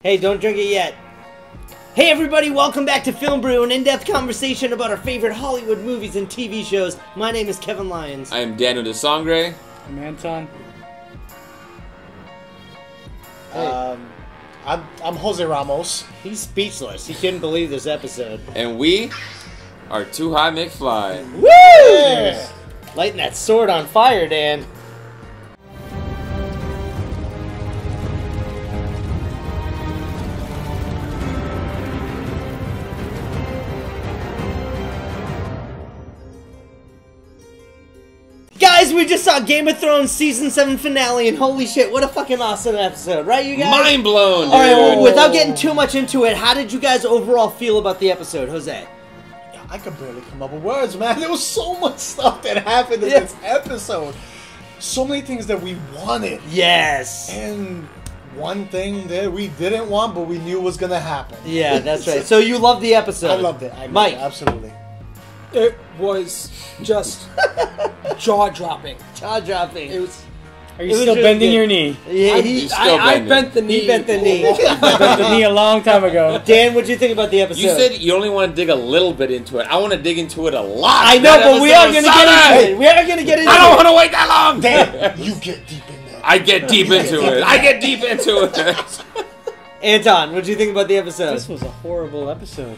Hey, don't drink it yet. Hey everybody, welcome back to Film Brew, an in-depth conversation about our favorite Hollywood movies and TV shows. My name is Kevin Lyons. I am Daniel de Sangre. I'm Anton. Hey. I'm Jose Ramos. He's speechless. He couldn't believe this episode. And we are Too High Mcfly. Woo! Yeah. Lighting that sword on fire, Dan. Guys, we just saw Game of Thrones Season 7 finale, and holy shit, what a fucking awesome episode, right, you guys? Mind blown, dude. Alright, well, without getting too much into it, how did you guys overall feel about the episode, Jose? I could barely come up with words, man. There was so much stuff that happened in this episode. So many things that we wanted. Yes. And one thing that we didn't want, but we knew was going to happen. Yeah, that's right. So you loved the episode. I loved it. Mike. Absolutely. It was just jaw-dropping. Jaw-dropping. It was. Are you still bending your knee? Yeah, I bent the knee. He bent the knee. I bent the knee a long time ago. Dan, what'd you think about the episode? You said you only want to dig a little bit into it. I want to dig into it a lot. I know, but we are going to get into it. We are going to get into it. I don't want to wait that long. Dan, you get deep in there. I get deep into it. I get deep into it. Anton, what'd you think about the episode? This was a horrible episode.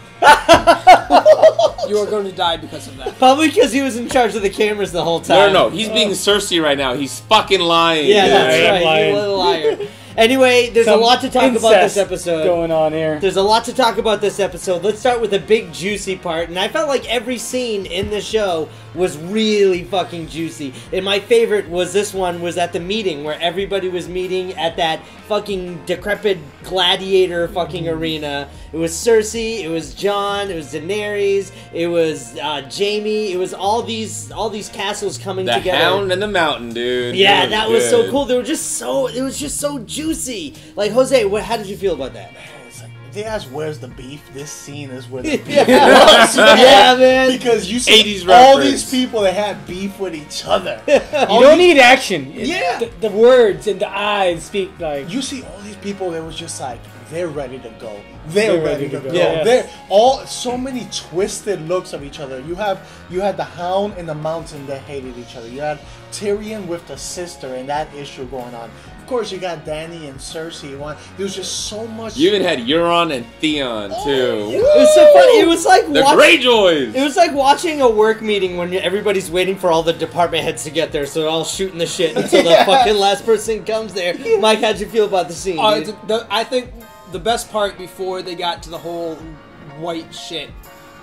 You are going to die because of that. Probably because he was in charge of the cameras the whole time. No. He's being Cersei right now. He's fucking lying. Yeah, dude. that's right. lying. You little liar. Anyway, there's a lot to talk about this episode. Going on here. There's a lot to talk about this episode. Let's start with the big juicy part. And I felt like every scene in the show was really fucking juicy. And my favorite was this one was at the meeting where everybody was meeting at that fucking decrepit gladiator fucking arena. It was Cersei, it was Jon, it was Daenerys, it was Jaime. It was all these castles coming together. The Hound and the Mountain, dude. Yeah, It that was so good. cool. It was just so juicy. Like, Jose, how did you feel about that? It's like, they asked, where's the beef? This scene is where the beef Yeah. was, man. Yeah, man. Because you see 80s all reference. these people that had beef with each other. You don't need action. Yeah. The words and the eyes speak like... You see all these people that was just like, they're ready to go. They're ready to go. Yeah. They're all so many twisted looks of each other. You had the Hound and the Mountain that hated each other. You had Tyrion with the sister and that issue going on. Of course, you got Dany and Cersei. There was just so much. You even had Euron and Theon, too. It was so funny. It was like The Greyjoys. It was like watching a work meeting when everybody's waiting for all the department heads to get there, so they're all shooting the shit until the fucking last person comes there. Mike, how'd you feel about the scene? Dude? I think the best part before they got to the whole white shit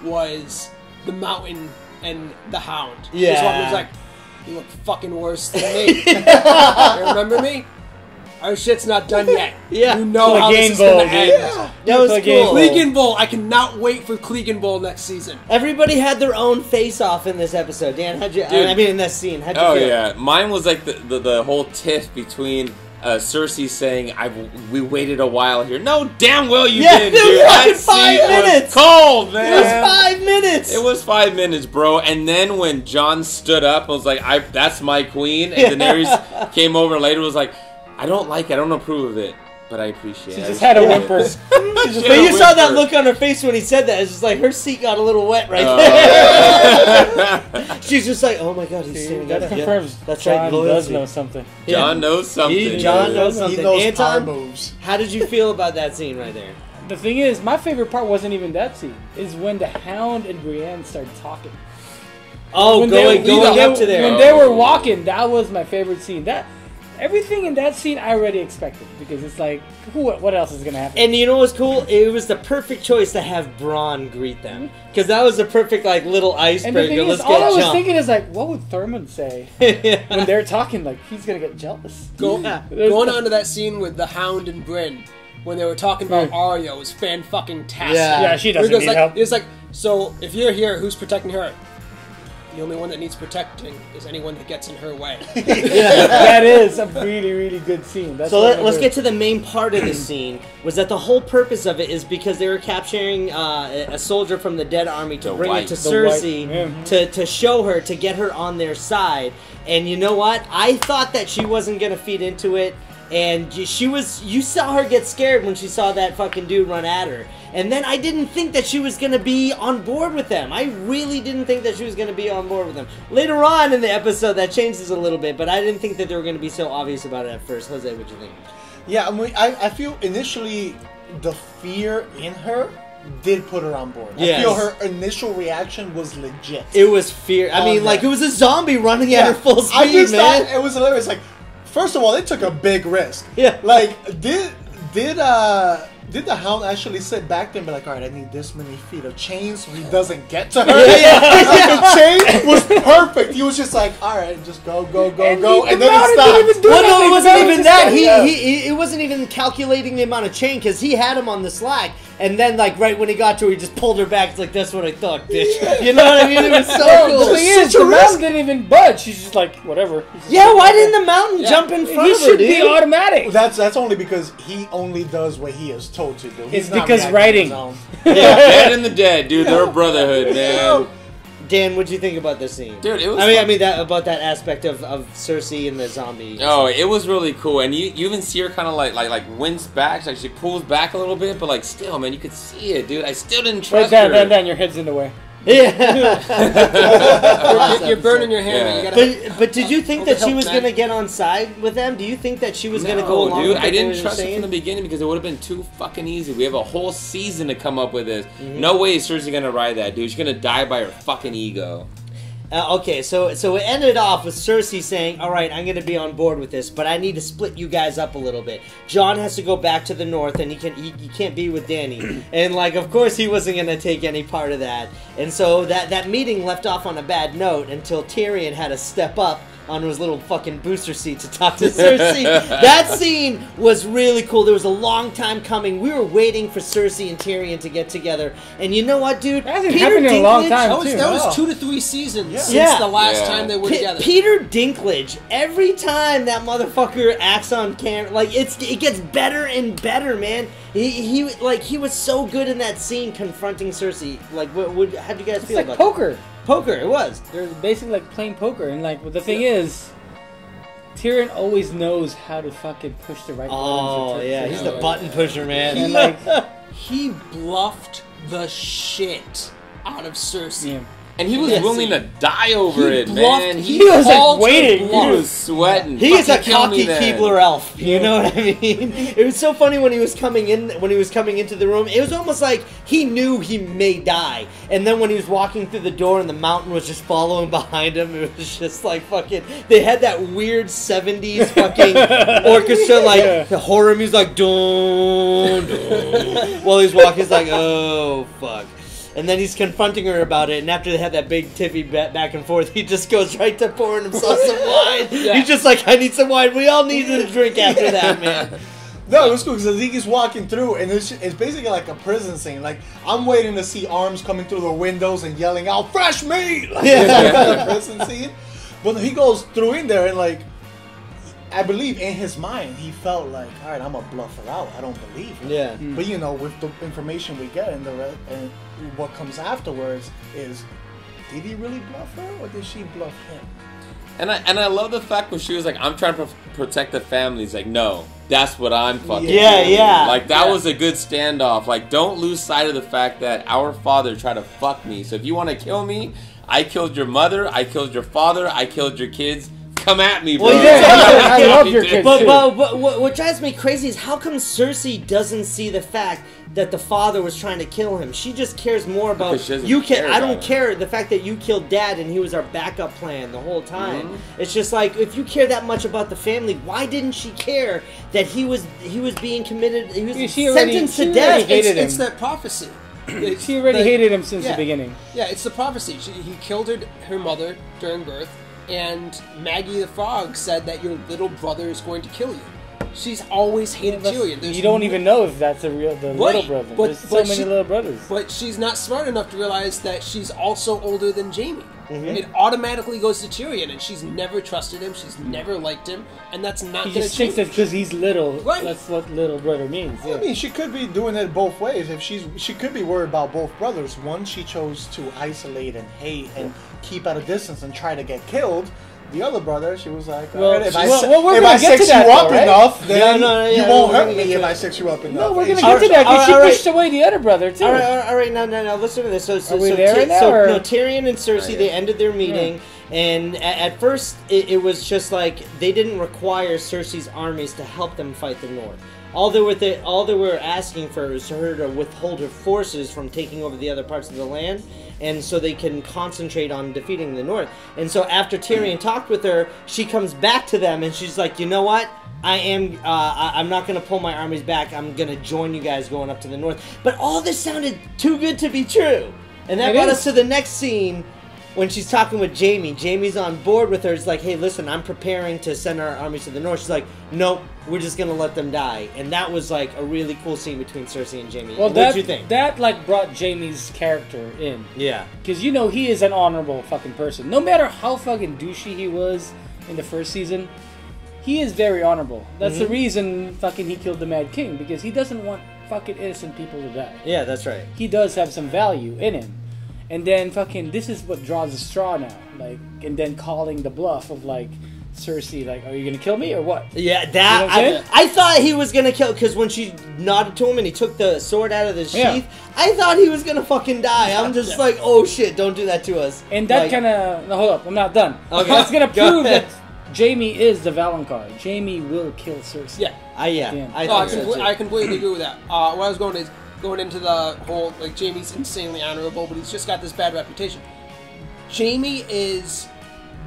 was the Mountain and the Hound. Yeah. This one was like, you look fucking worse than me. You remember me? Our shit's not done yet. Yeah. You know how this is gonna end. Yeah. That was cool. Clegane Bowl. I cannot wait for Clegane Bowl next season. Everybody had their own face-off in this episode. Dan, how'd you... Dude. I mean, in this scene. How'd you Oh feel? yeah, mine was like the whole tiff between Cersei saying we waited a while here. No, damn well you Yeah, did, it was dude. fucking That 5 scene minutes. was cold, man. It was 5 minutes! It was 5 minutes, bro. And then when Jon stood up, I was like, "That's my queen." And Daenerys came over later, was like, "I don't like it. I don't approve of it, but I appreciate it." She just had a whimper. But you saw that look on her face when he said that. It's just like her seat got a little wet right there. She's just like, oh my god, he's saying That that. confirms That's Jon right, does loyalty. know something. Jon knows something. Jon knows something. He knows power Anton, moves. how did you feel about that scene right there? The thing is, my favorite part wasn't even that scene. Is when the Hound and Brienne started talking. Oh, When going up to there. When they were walking, that was my favorite scene. Everything in that scene I already expected, because it's like, what else is gonna happen? And you know what's cool? It was the perfect choice to have Bronn greet them, because that was the perfect like little And the icebreaker. thing Let's is, all I get was jumped. thinking is like, what would Thurman say when they're talking? Like, he's gonna get jealous. Going on to that scene with the Hound and Brynn when they were talking about Arya was fan-fucking-tastic. Yeah. She doesn't need help. It's like, so if you're here, who's protecting her? The only one that needs protecting is anyone that gets in her way. That is a really, really good scene. That's So what let's I'm get to the main part of the scene. Was that the whole purpose of it is because they were capturing a soldier from the dead army to bring it to Cersei to show her, to get her on their side. And you know what? I thought that she wasn't going to feed into it. and you saw her get scared when she saw that fucking dude run at her. And then I didn't think that she was going to be on board with them. I really didn't think that she was going to be on board with them. Later on in the episode, that changes a little bit, but I didn't think that they were going to be so obvious about it at first. Jose, what do you think? Yeah, I feel initially the fear in her did put her on board. Yes. I feel her initial reaction was legit. It was fear. I mean, like, it was a zombie running at her full speed, I just man. thought it was hilarious. Like, first of all, they took a big risk. Yeah. Like, did the hound actually sit back there and be like, all right, I need this many feet of chain so he doesn't get to her? The chain was perfect. He was just like, all right, just go, and then it stopped. Well, no, it wasn't even that. He wasn't even calculating the amount of chain because he had him on the slack. And then, like, right when he got to her, he just pulled her back. It's like, that's what I thought, bitch. You know what I mean? It was so cool. The thing is, the mountain didn't even budge. She's just like, whatever. Yeah, why didn't the mountain jump in front of her, should dude? be automatic. That's only because he only does what he is told to do. It's because writing. Yeah, Dead in the Dead, dude. They're a brotherhood, man. Dan, what'd you think about this scene? Dude, it was. I mean about that aspect of Cersei and the zombie. Oh, it was really cool, and you even see her kind of like wince back, like she pulls back a little bit, but like still, man, you could see it, dude. I still didn't trust her. Dan, your head's in the way. Yeah. You're burning your hand. Yeah. You gotta But did you think that she was man. gonna get on side with them? Do you think that she was gonna go along? Dude, with I what didn't they were trust it saying? from the beginning because it would have been too fucking easy. We have a whole season to come up with this. No way is Cersei gonna ride that, dude. She's gonna die by her fucking ego. Okay, so it ended off with Cersei saying, all right, I'm going to be on board with this, but I need to split you guys up a little bit. Jon has to go back to the north, and he can't be with Dany. And, like, of course he wasn't going to take any part of that. And so that meeting left off on a bad note until Tyrion had to step up on his little fucking booster seat to talk to Cersei. That scene was really cool. There was a long time coming. We were waiting for Cersei and Tyrion to get together. And you know what, dude? That hasn't happened in a long time, too. That was 2 to 3 seasons since Yeah. the last time they were together. Peter Dinklage, every time that motherfucker acts on camera, like it gets better and better, man. He was so good in that scene confronting Cersei. Like, how do you guys feel It's about like poker. Poker, it was. They're basically like playing poker, and like the thing is, Tyrion always knows how to fucking push the right buttons. Oh yeah, he's the button pusher, man. And like, He bluffed the shit out of Cersei. yeah. And he was willing to die over it, bluffed- man. He was called like waiting. her He bluff. was sweating. He is a Fucking kill me cocky then. Keebler elf. You know what I mean? It was so funny when he was coming into the room. It was almost like he knew he may die. And then when he was walking through the door and the mountain was just following behind him, it was just like fucking. They had that weird 70s fucking orchestra, like the horror music, like dun, dun. While he's walking, he's like, oh fuck. And then he's confronting her about it, and after they had that big tiffy back and forth, he just goes right to pouring himself some wine. He's just like, I need some wine. We all needed a drink after that, man. No, it was cool because he's walking through, and it's basically like a prison scene. Like, I'm waiting to see arms coming through the windows and yelling out, "Fresh meat!" Like, a prison scene. But he goes through in there, and like, I believe in his mind, he felt like, all right, I'm going to bluff her out. I don't believe her. Yeah. But, you know, with the information we get and what comes afterwards is, did he really bluff her or did she bluff him? And I love the fact when she was like, I'm trying to protect the family. He's like, no, that's what I'm fucking doing. Yeah. Like, that was a good standoff. Like, don't lose sight of the fact that our father tried to fuck me. So if you want to kill me, I killed your mother, I killed your father, I killed your kids. Come at me, bro. Well, yeah, I love your kids. But what drives me crazy is how come Cersei doesn't see the fact that the father was trying to kill him? She just cares more about Because she doesn't care I don't about care the fact that you killed Dad and he was our backup plan the whole time. It's just like, if you care that much about the family, why didn't she care that he was being committed? He was sentenced to death. It's that prophecy. She already hated him since the beginning. Yeah, it's the prophecy. He killed her mother during birth, and Maggie the Frog said that your little brother is going to kill you. She's always hated Tyrion. You don't even know if that's the little brother. There's so many little brothers. But she's not smart enough to realize that she's also older than Jaime. It automatically goes to Tyrion, and she's never trusted him. She's never liked him, and that's not He going to just thinks change. that because he's little, Right. that's what little brother means. I mean, she could be doing it both ways. If she could be worried about both brothers. One, she chose to isolate and hate and keep at a distance and try to get killed. The other brother, she was like, Well, if we're I gonna get sex to that, you up though, right? enough, then you we're won't gonna hurt get me to if it. I sex you up enough. No, we're And gonna she- get to that because she All right. pushed away the other brother too. All right, now, listen to this. So Are we there right now, or- no, Tyrion and Cersei, Right. they ended their meeting, and at first it was just like they didn't require Cersei's armies to help them fight the North. All they were asking for was her to withhold her forces from taking over the other parts of the land, and so they can concentrate on defeating the North. And so after Tyrion talked with her, she comes back to them, and she's like, you know what? I'm not going to pull my armies back. I'm going to join you guys going up to the North. But all this sounded too good to be true. And that brought us to the next scene when she's talking with Jaime. Jaime's on board with her. It's like, hey, listen, I'm preparing to send our armies to the North. She's like, nope, we're just going to let them die. And that was like a really cool scene between Cersei and Jaime. Well, what did you think? That like brought Jaime's character in. Yeah. Because he is an honorable fucking person. No matter how fucking douchey he was in the first season, he is very honorable. That's the reason fucking he killed the Mad King, because he doesn't want fucking innocent people to die. Yeah, that's right. He does have some value in him. And then fucking this is what draws the straw now. Like, and then calling the bluff of like Cersei, like, are you gonna kill me or what? Yeah, You know what I'm saying? I thought he was gonna kill, because when she nodded to him and he took the sword out of the sheath, Yeah. I thought he was gonna fucking die. I'm just like, oh shit, don't do that to us. And that Like, kind of... No, hold up, I'm not done. Okay. That's going to Go prove ahead. that Jaime is the Valonqar. Jaime will kill Cersei. Yeah. Damn. I completely agree with that. What I was going into the whole, like, Jaime's insanely honorable, but he's just got this bad reputation. Jaime is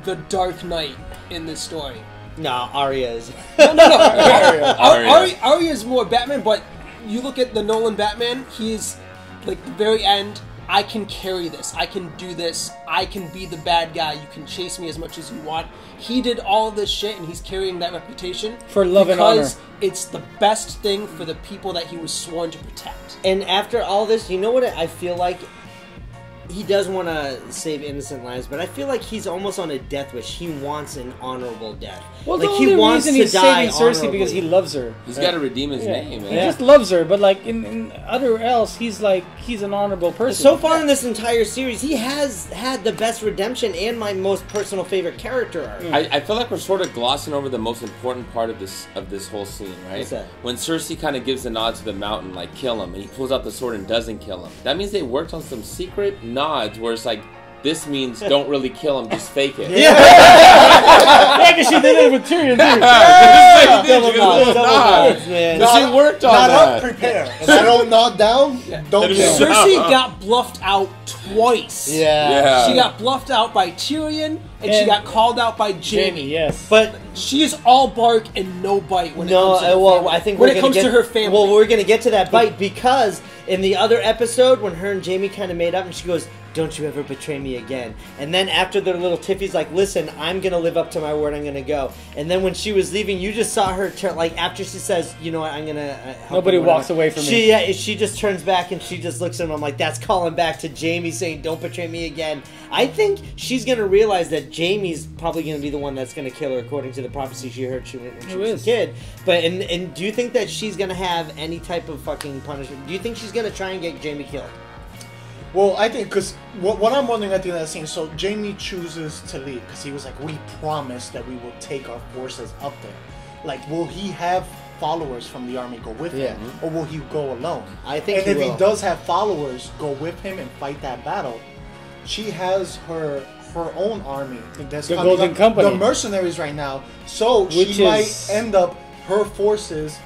the Dark Knight in this story. No, Arya is. Arya is more Batman, but you look at the Nolan Batman, he's, like, the very end, I can carry this, I can do this, I can be the bad guy, you can chase me as much as you want. He did all this shit, and he's carrying that reputation For love and honor. because it's the best thing for the people that he was sworn to protect. And after all this, you know what I feel like? He does want to save innocent lives, but I feel like he's almost on a death wish. He wants an honorable death. Well, like, the he only wants reason he's to die saving Cersei honorably. because he loves her. He's got to redeem his name, man. He just loves her, but like in other else, he's an honorable person. So far in this entire series, he has had the best redemption and my most personal favorite character arc. I feel like we're sort of glossing over the most important part of this whole scene, right? What's that? When Cersei kind of gives the nod to the mountain, like, kill him, and he pulls out the sword and doesn't kill him. That means they worked on some secret nods where it's like, this means don't really kill him, just fake it. Yeah, because she did it with Tyrion too. Double nods, man. She worked on Not that. up, prepare. If I don't nod down, don't kill. Cersei got bluffed out twice. Yeah. She got bluffed out by Tyrion, and she And got called out by Jaime. Yes. But She is all bark and no bite when it no, comes to her well, family. I think when we're it gonna comes get to her family. Well, we're gonna get to that bite because in the other episode when her and Jaime kind of made up, and she goes, "Don't you ever betray me again." And then after their little tiffy's like, "Listen, I'm gonna live up to my word. I'm gonna go." And then when she was leaving, you just saw her turn. Like after she says, "You know what? I'm gonna." Help Nobody you," walks away from me. Yeah, she just turns back and she just looks at him. I'm like, that's calling back to Jaime saying, "Don't betray me again." I think she's gonna realize that Jaime's probably gonna be the one that's gonna kill her, according to the prophecy she heard when she Who was is? a kid. But and do you think that she's gonna have any type of fucking punishment? Do you think she's gonna try and get Jaime killed? Well, I think, because what I'm wondering at the end of that scene, so Jaime chooses to leave because he was like, we promised that we will take our forces up there. Like, will he have followers from the army go with him, or will he go alone? I think and he if will. he does have followers go with him and fight that battle, she has her own army. That's The coming Golden up, Company. the mercenaries right now. So Which she might is- end up her forces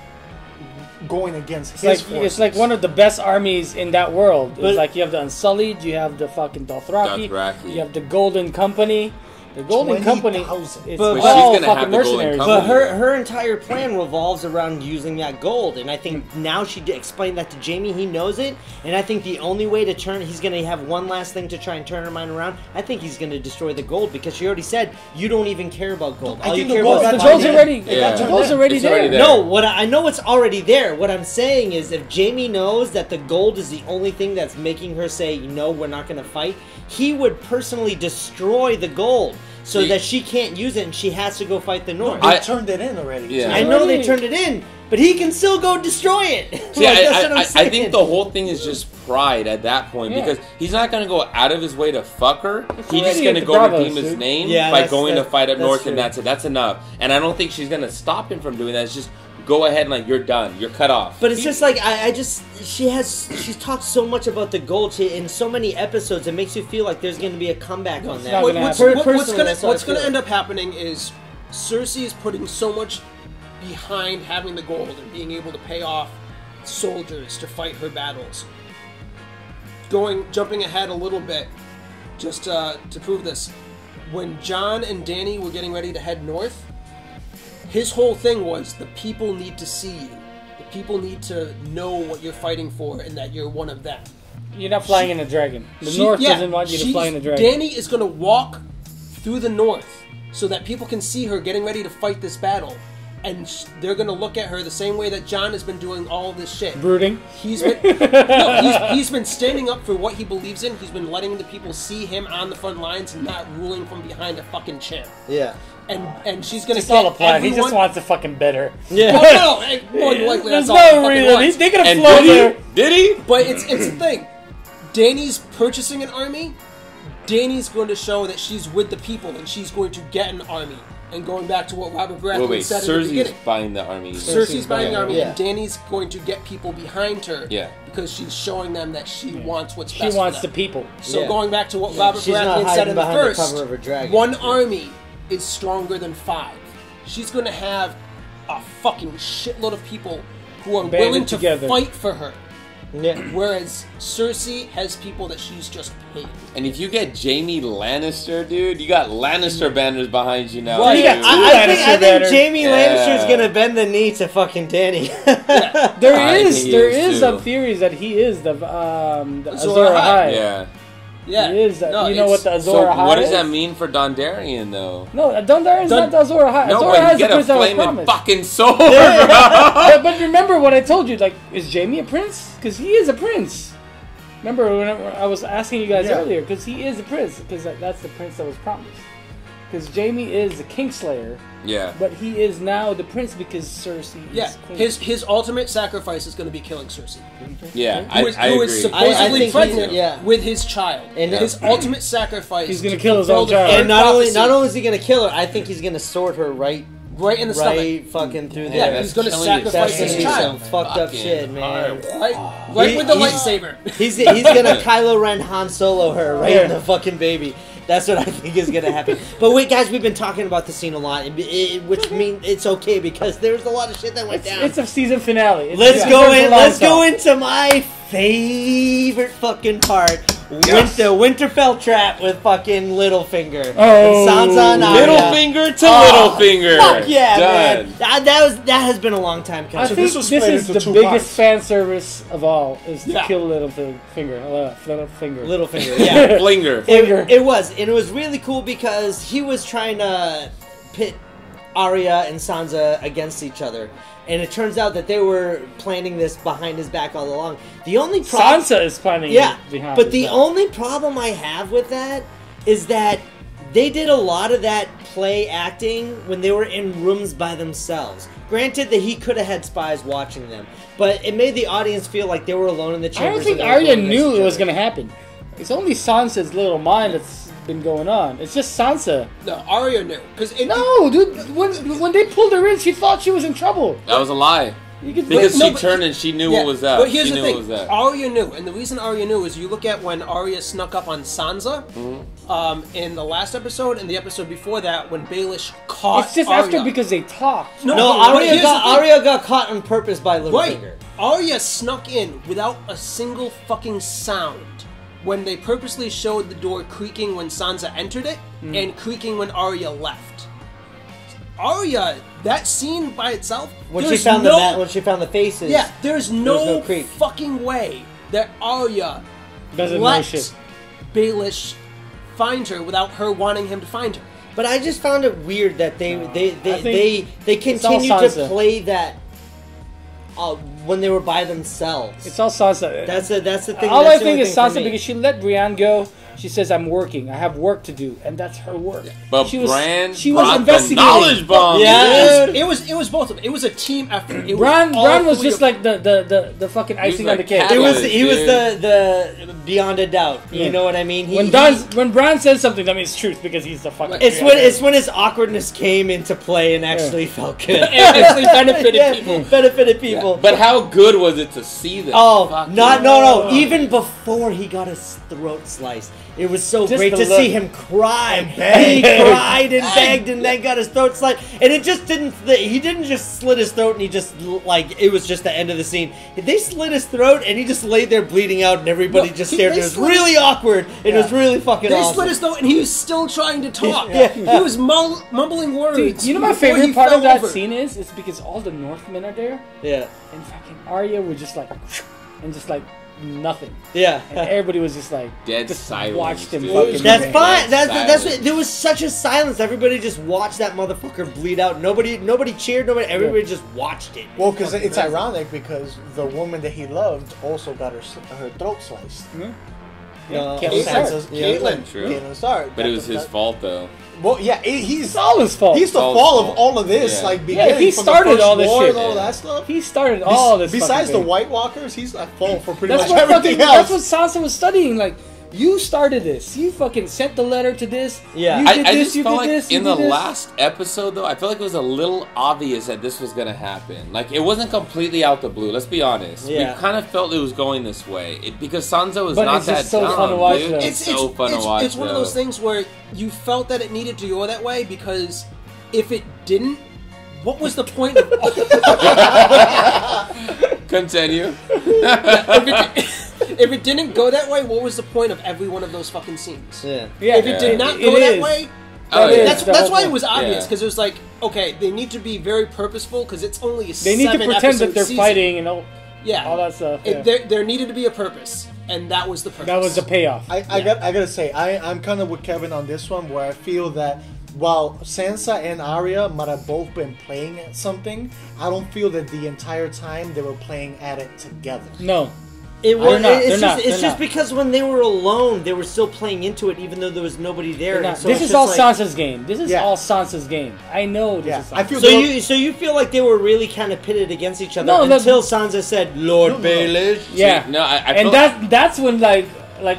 going against It's his like forces. it's like one of the best armies in that world. But- It's like you have the Unsullied, you have the fucking Dothraki, Dothraki. you have the Golden Company. The Golden Company 20,000. is But she's all gonna have fucking the Golden mercenaries. Company. But her entire plan revolves around using that gold, and I think now she explained that to Jaime. He knows it, and I think the only way to turn, he's going to have one last thing to try and turn her mind around. I think he's going to destroy the gold because she already said you don't even care about gold. I All you think the care gold about The is got gold's turned already, Yeah. the gold's already It's there. already there. No, I know it's already there. What I'm saying is, if Jaime knows that the gold is the only thing that's making her say, "No, we're not going to fight," he would personally destroy the gold so See- that she can't use it and she has to go fight the North. They turned it in already. Yeah. I know they Already- turned it in, but he can still go destroy it. See, Like, that's what I'm I saying. think the whole thing is just pride at that point because he's not going to go out of his way to fuck her. He's just going to go redeem his name by going to fight up north, and that's it. That's enough. And I don't think she's going to stop him from doing that. It's just go ahead and like you're done. You're cut off. But it's just like she's talked so much about the gold in so many episodes. It makes you feel like there's going to be a comeback on that. What's going to end up happening is Cersei is putting so much behind having the gold and being able to pay off soldiers to fight her battles. Jumping ahead a little bit, just to prove this, when Jon and Dany were getting ready to head north, his whole thing was the people need to see you. The people need to know what you're fighting for and that you're one of them. You're not flying in a dragon. The North doesn't want you to fly in a dragon. Dany is going to walk through the North so that people can see her getting ready to fight this battle. And they're going to look at her the same way that Jon has been doing all this shit. Brooding? He's been he's been standing up for what he believes in. He's been letting the people see him on the front lines and not ruling from behind a fucking champ. Yeah. And she's going to get all a plan. He just wants to fucking bid her. Yeah. Well, no, more than likely There's that's all no he reason. wants. They could have flown there. Did he? But it's the thing. Dany's purchasing an army. Dany's going to show that she's with the people and she's going to get an army. And going back to what Robert Baratheon said in the beginning. Cersei's buying the army. Cersei's buying the army, and Dany's going to get people behind her. Yeah. Because she's showing them that she wants what's best She wants for the them. people. So going back to what Robert She's not Baratheon said in the hiding behind the first, cover of her dragon. one army is stronger than 5. She's going to have a fucking shitload of people who are willing to fight for her. Yeah. Whereas Cersei has people that she's just paid. And if you get Jaime Lannister, dude, you got Lannister banners behind you now. Well, dude. I think Jaime Lannister's gonna bend the knee to fucking Dany. There is some theories that he is the Azor Ahai. Yeah. Yeah. He is. No, you know what the Azor So Ahai what does is? that mean for Dondarrion, though? No, Dondarrion's not the Azor Ahai. No, Azor but Ahai you is the get a prince that was flaming promised. fucking sword, But remember what I told you, like, is Jaime a prince? Because he is a prince. Remember when I was asking you guys earlier, because he is a prince, because that's the prince that was promised. Because Jaime is the Kingslayer, Yeah. but he is now the prince because Cersei is queen. His ultimate sacrifice is going to be killing Cersei. Yeah, Who is I agree. supposedly pregnant yeah. with his child. And his ultimate sacrifice He's gonna to kill his fulfill own the child. third And not only prophecy, is he gonna kill her, I think he's gonna sword her right in the stomach. fucking through Yeah, there. he's going to killing sacrifice That's his gonna be child. some fucked up shit, man. Right with the He's- lightsaber. He's gonna Kylo Ren Han Solo her right in the fucking baby. That's what I think is gonna happen. But wait, guys, we've been talking about the scene a lot, which means it's okay because there's a lot of shit that went down. It's a season finale. Let's go into my favorite fucking part. Winterfell trap with fucking Littlefinger. Oh, Sansa and Arya. Littlefinger to Littlefinger. Fuck yeah, Done. man. That has been a long time coming. I think this was this split is into the two biggest parts. fan service of all, is to Yeah. kill Littlefinger. Littlefinger, yeah. Flinger. It was, and it was really cool because he was trying to pit Arya and Sansa against each other, and it turns out that they were planning this behind his back all along. The only problem, Sansa is planning yeah, it behind but his the back. only problem I have with that is that they did a lot of that play acting when they were in rooms by themselves. Granted that he could have had spies watching them, but it made the audience feel like they were alone in the I chambers. don't think and they were Arya going knew against it each was other. going to happen. It's only Sansa's little mind that's been going on. It's just Sansa. No, Arya knew. No, dude. When they pulled her in, she thought she was in trouble. That was a lie. You could, Because No, she but- turned and she knew Yeah, what was that. But here's she the knew thing. what was that. Arya knew, and the reason Arya knew is you look at when Arya snuck up on Sansa in the last episode and the episode before that when Baelish caught it's just Arya. after because they talked. No, but here's the thing. Arya got caught on purpose by Right. Littlefinger. Arya snuck in without a single fucking sound when they purposely showed the door creaking when Sansa entered it and creaking when Arya left. Arya, that scene by itself, When she there's found no, when she found the faces. yeah, there's no creak. fucking way that Arya Doesn't know let shit. Baelish find her without her wanting him to find her. But I just found it weird that they all continued to Sansa. play that when they were by themselves. It's all Sansa. That's the thing. All that's I the think only is thing for Sansa me. because she let Brienne go She says, "I'm working. I have work to do," and that's her work. But she was investigating. The knowledge bomb. Yeah, it was both of them. It was a team effort. Bran was just like the fucking icing on the cake. He was the beyond a doubt. You know what I mean? When Bran says something, that means truth because he's the fucking. It's when his awkwardness came into play and actually felt good. It actually benefited people. Benefited people. Yeah. But how good was it to see this? Oh, no. Even before he got his throat sliced, it was so great to see him cry. He cried and begged and then got his throat sliced. And it just didn't. He didn't just slit his throat and he just it was just the end of the scene. They slit his throat and he just laid there bleeding out and everybody just stared. It was really awkward. It was really fucking awesome. They slit his throat and he was still trying to talk. He was mumbling words. Dude, you know my favorite part of that scene is? It's because all the Northmen are there. Yeah. And fucking Arya was just like, and just like nothing. Yeah. And everybody was just like dead just silence. Watched him. That's fine. That's what, there was such a silence. Everybody just watched that motherfucker bleed out. Nobody cheered. Everybody just watched it. Well, because it's ironic because the woman that he loved also got her throat sliced. Mm-hmm. Caitlyn Stark. But it was his fault though. Well, yeah, he's all his fault. He's the fault of all of this. Yeah. He started all this shit. And all that stuff. He started all this. Besides the White Walkers, he's at fault for pretty much everything else. That's what Sansa was studying. Like, you started this. You fucking sent the letter to this. Yeah. You did I this. just You felt did like this. in the last episode, though, I felt like it was a little obvious that this was going to happen. Like, it wasn't completely out the blue. Let's be honest. Yeah. We kind of felt it was going this way. Because Sansa was but not it's that just so dumb. fun to watch. It's so fun to watch. It's one of those things where you felt that it needed to go that way because if it didn't, what was the point of Continue. If it didn't go that way, what was the point of every one of those fucking scenes? Yeah. If it did not go that way, that's why it was obvious because it was like, okay, they need to be very purposeful because it's only a 7 They need to pretend that they're season. fighting and all that stuff. Yeah. There needed to be a purpose, and that was the purpose. That was the payoff. I gotta say, I'm kind of with Kevin on this one, where I feel that while Sansa and Arya might have both been playing at something, I don't feel that the entire time they were playing at it together. No. It's just because when they were alone, they were still playing into it, even though there was nobody there. So this is all Sansa's game. This is all Sansa's game. I know this is Sansa's. I feel so you feel like they were really kind of pitted against each other until Sansa said, "Lord Baelish." Yeah. No, that's when like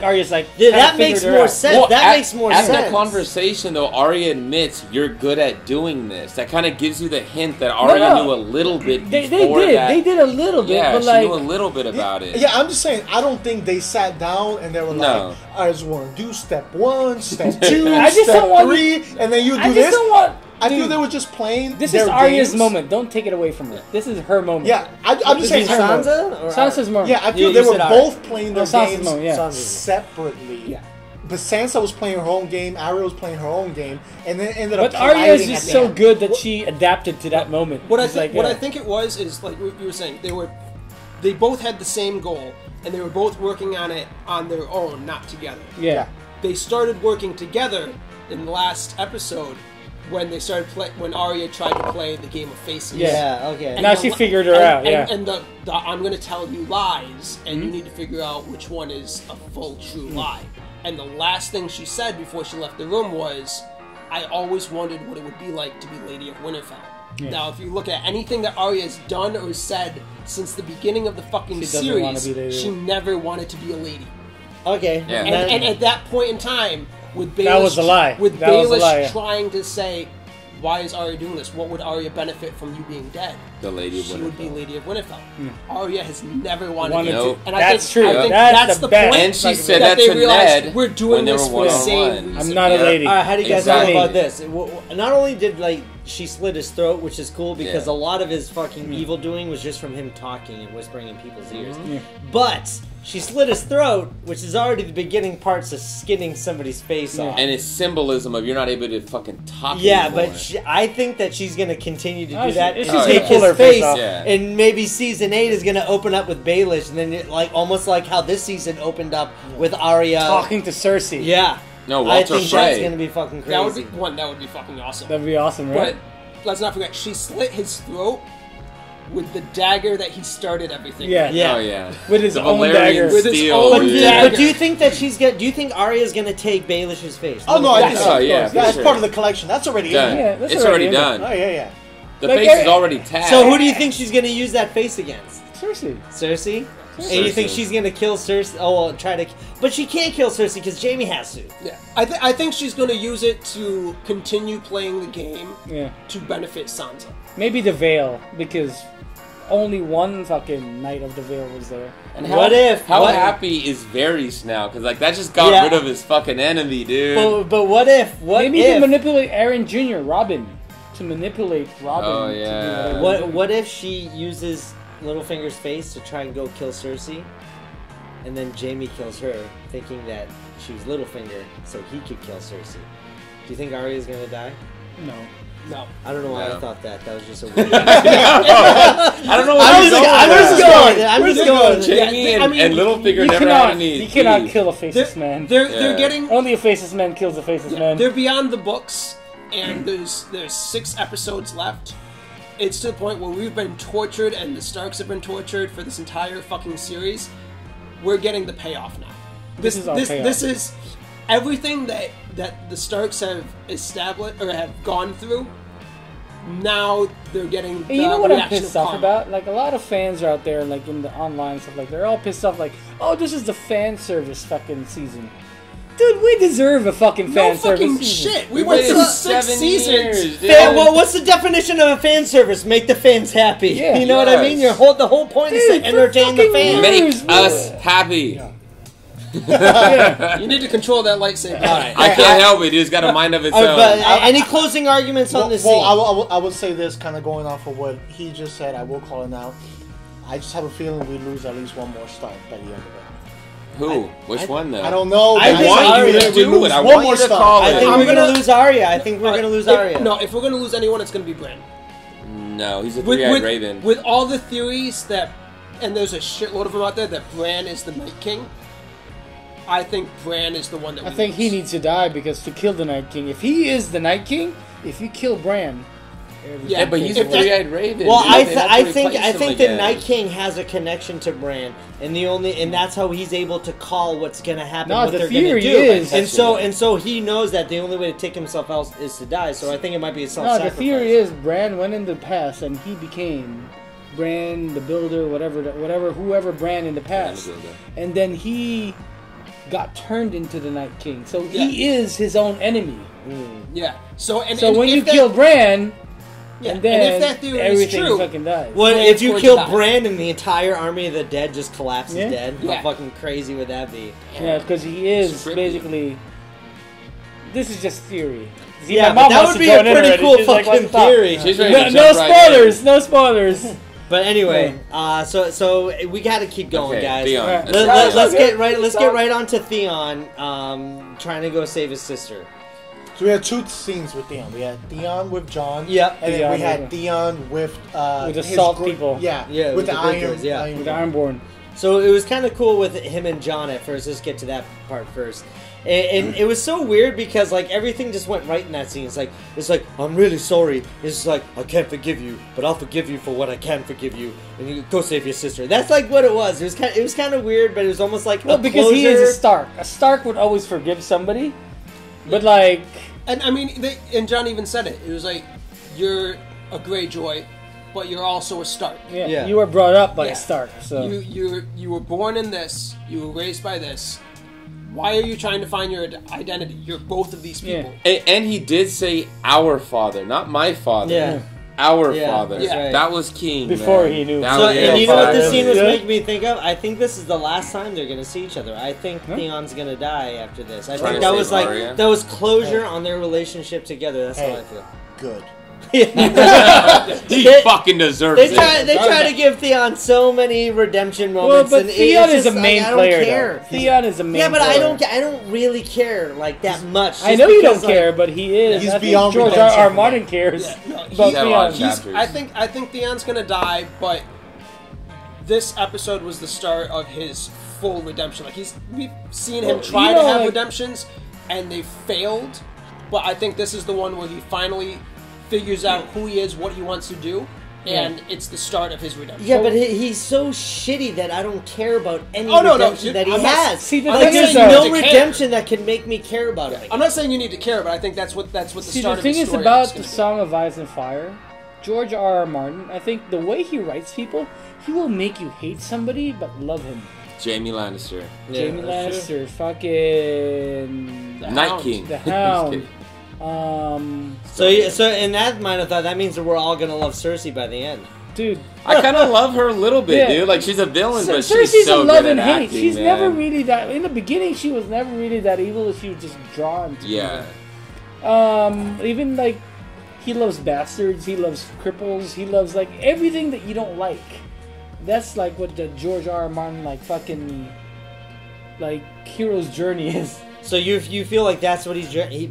Arya's like that makes more sense. Well, that makes more sense. At the conversation, though, Arya admits you're good at doing this. That kind of gives you the hint that Arya knew a little bit before that. They did a little bit, yeah, but she knew a little bit about it. Yeah, I'm just saying, I don't think they sat down and they were like, I just want to do step 1, step 2, step 3, and then you do this. I feel they were just playing. This is Arya's moment. Don't take it away from her. This is her moment. Yeah, I'm just saying Sansa's moment. Yeah, I feel they were both playing their games separately. Yeah. But Sansa was playing her own game, Arya was playing her own game, and then ended up. But Arya is just so good that she adapted to that moment. What I think it was is like what you were saying. They both had the same goal, and they were both working on it on their own, not together. Yeah. They started working together in the last episode. When they started when Arya tried to play the game of faces. Yeah, okay. And now she figured her out, And the I'm going to tell you lies, and you need to figure out which one is a full, true lie. And the last thing she said before she left the room was, I always wondered what it would be like to be Lady of Winterfell. Yeah. Now, if you look at anything that Arya has done or said since the beginning of the fucking series, she never wanted to be a lady. Okay. Yeah. And at that point in time, with Baelish, that was the lie. With Baelish trying to say, why is Arya doing this? What would Arya benefit from you being dead? The Lady of Winterfell. She would be Lady of Winterfell. Arya has never wanted to. And that's true. I think that's the point. And she said that to Ned. We're doing this for the same reason. I'm not a lady. All right, how do you guys feel about this? Not only did she slit his throat, which is cool because a lot of his fucking evil doing was just from him talking and whispering in people's ears. But she slit his throat, which is already the beginning parts of skinning somebody's face off. And it's symbolism of you're not able to fucking talk anymore. But I think that she's going to continue to do that and take his face. And maybe season 8 is going to open up with Baelish, and then almost like how this season opened up with Arya talking to Cersei. Yeah. No, Walter I think Frey. that's going to be fucking crazy. That would be fucking awesome. That'd be awesome, right? But let's not forget, she slit his throat with the dagger that he started everything. Yeah, with. Oh yeah, with his the own Valerian dagger. With his steel. own dude. dagger. But do you think that do you think Arya's gonna take Baelish's face? Oh no, I think so. Oh yeah, That's for part sure. of the collection. That's already Done. in there. Yeah, that's It's already already in there. done. Oh yeah. The Like, face is already tagged. So who do you think she's gonna use that face against? Cersei. Cersei? And you think she's gonna kill Cersei? Oh, well, try to, but she can't kill Cersei because Jaime has to. Yeah, I think she's going to use it to continue playing the game to benefit Sansa. Maybe the Veil, because only one fucking Knight of the Veil was there. And How happy is Varys now? Because like that just got rid of his fucking enemy, dude. But what if? Maybe to manipulate Aaron Jr., Robin. To manipulate Robin. Oh, to yeah. do whatever. What if she uses Littlefinger's face to try and go kill Cersei, and then Jaime kills her, thinking that she was Littlefinger, so he could kill Cersei? Do you think Arya's gonna die? No. No. I don't know why No. I thought that. That was just a weird. I don't know what I'm just going. Jamie and Littlefinger never had any. You cannot kill a faceless man. They're getting Only a faceless man kills a faceless man. They're beyond the books, and there's 6 episodes left. It's to the point where we've been tortured, and the Starks have been tortured for this entire fucking series. We're getting the payoff now. This is our payoff. This is everything that the Starks have established or have gone through. Now they're getting. And you know what I'm reaction pissed of off karma. about? Like, a lot of fans are out there, like, in the online stuff, like, they're all pissed off, like, oh, this is the fan service fucking season. Dude, we deserve a fucking fan service fucking season. shit. We went through 6 seasons. Well, what's the definition of a fan service? Make the fans happy. Yeah. You know what I mean? The whole point is to entertain the fans. Make us happy. You need to control that lightsaber. I can't help it. It's got a mind of its own. But any closing arguments on this scene? Well, I would say this, kind of going off of what he just said. I will call it out. I just have a feeling we lose at least one more Stark by the end of it. Who? Which one though? I don't know. I want you to do it. I want you to call it. I think we're going to lose Arya. I think we're going to lose Arya. No, if we're going to lose anyone, it's going to be Bran. No, he's a three-eyed raven. With all the theories that, and there's a shitload of them out there, that Bran is the Night King, I think Bran is the one that we I think he lose. needs to die because to kill the Night King, if he is the Night King, if you kill Bran... Yeah, but he's a three-eyed raven. Well, dude. I think the again. Night King has a connection to Bran, and that's how he's able to call what's going to happen. No, what the they're going to theory do, is- and so he knows that the only way to take himself out is to die. So I think it might be a No, self-sacrifice. the theory is Bran went in the past and he became Bran the Builder, whoever Bran in the past, and then he got turned into the Night King. So he is his own enemy. Yeah. So when you kill Bran, and then if that theory everything is true, fucking dies. Well, Bran's if you going to kill die. Bran and the entire army of the dead just collapses dead, Yeah. how fucking crazy would that be? Yeah, because he is Trippy. basically. This is just theory. See, Yeah, my but mom that wants would to be join a in pretty already. cool She's like, fucking "What's up?" theory. She's ready to No jump right spoilers. No spoilers. But anyway, so we got to keep going, Okay, guys. Theon. Alright. Let's Okay. get right. Let's get right on to Theon trying to go save his sister. So we had 2 scenes with Theon. We had Theon with John. Yep. And then Theon we had with- Theon with the his salt people. Yeah. Yeah, With with the the iron. breakers, yeah. With Ironborn. So it was kind of cool with him and John at first. Let's get to that part first. And it was so weird because like everything just went right in that scene. It's like I'm really sorry. It's like I can't forgive you, but I'll forgive you for what I can forgive you. And you go save your sister. That's like what it was. It was kind of weird, but it was almost like Well, a because he is closure. a Stark. A Stark would always forgive somebody, but like, and I mean, and John even said it. It was like, you're a Greyjoy, but you're also a Stark. yeah, you were brought up by Yeah. a Stark, so You were born in this. You were raised by this. Why are you trying to find your identity? You're both of these people. And he did say our father, not my father. Yeah. Our Yeah, father. that's right. That was king. Before man. he knew. That So, was and you know what this scene was Yeah. making me think of? I think this is the last time they're gonna see each other. I think Theon's gonna die after this. I Trying think to that was save like Arya. that was closure on their relationship together. That's how Hey. I feel. Good. He They- fucking deserves They it. try to give Theon so many redemption well, moments. but and Theon it's is a just, main like, I don't player. care. Though. Theon is a main. Yeah, but player. I don't really care like that much. I just know you because, don't care, but he is. He's I think beyond George redemption R. for Martin me. cares Yeah, no, about He's had a lot of Theon. chapters. I think Theon's gonna die, but this episode was the start of his full redemption. Like we've seen him Well, try you to know, have like- redemptions, and they failed. But I think this is the one where he finally figures out who he is, what he wants to do, and it's the start of his redemption. Yeah, but he's so shitty that I don't care about any redemption that he has. See, there's no redemption that can make me care about him. I'm not saying you need to care, but I think that's what the start of his story is. The thing is about the Song of Ice and Fire, George R.R. Martin, I think the way he writes people, he will make you hate somebody but love him. Jamie Lannister. Jamie Lannister, fucking... Night King. The Hound. So in that mind of thought, that means that we're all gonna love Cersei by the end. Dude. I kind of love her a little bit, dude. Like, she's a villain, but she's so good at acting, She's never really that... In the beginning, she was never really that evil. She was just drawn to it. Even, like, he loves bastards. He loves cripples. He loves, like, everything that you don't like. That's, like, what the George R.R. Martin, like, fucking, like, hero's journey is. So you feel like that's what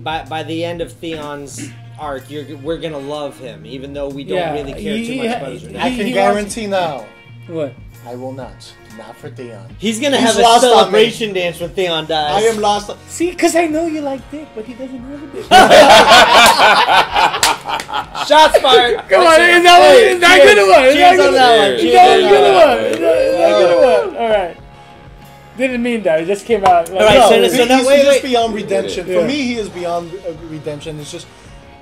by the end of Theon's arc, we're gonna love him, even though we don't really care too much about his I can guarantee now. What? I will not for Theon. He's gonna have a celebration dance when Theon dies. I am lost. See, because I know you like dick, but he doesn't have a dick. Shots fired. Come on, is that good one? Cheers on that one. All right. Didn't mean that. It just came out. Like, all right, he's just beyond redemption. For me, he is beyond redemption. It's just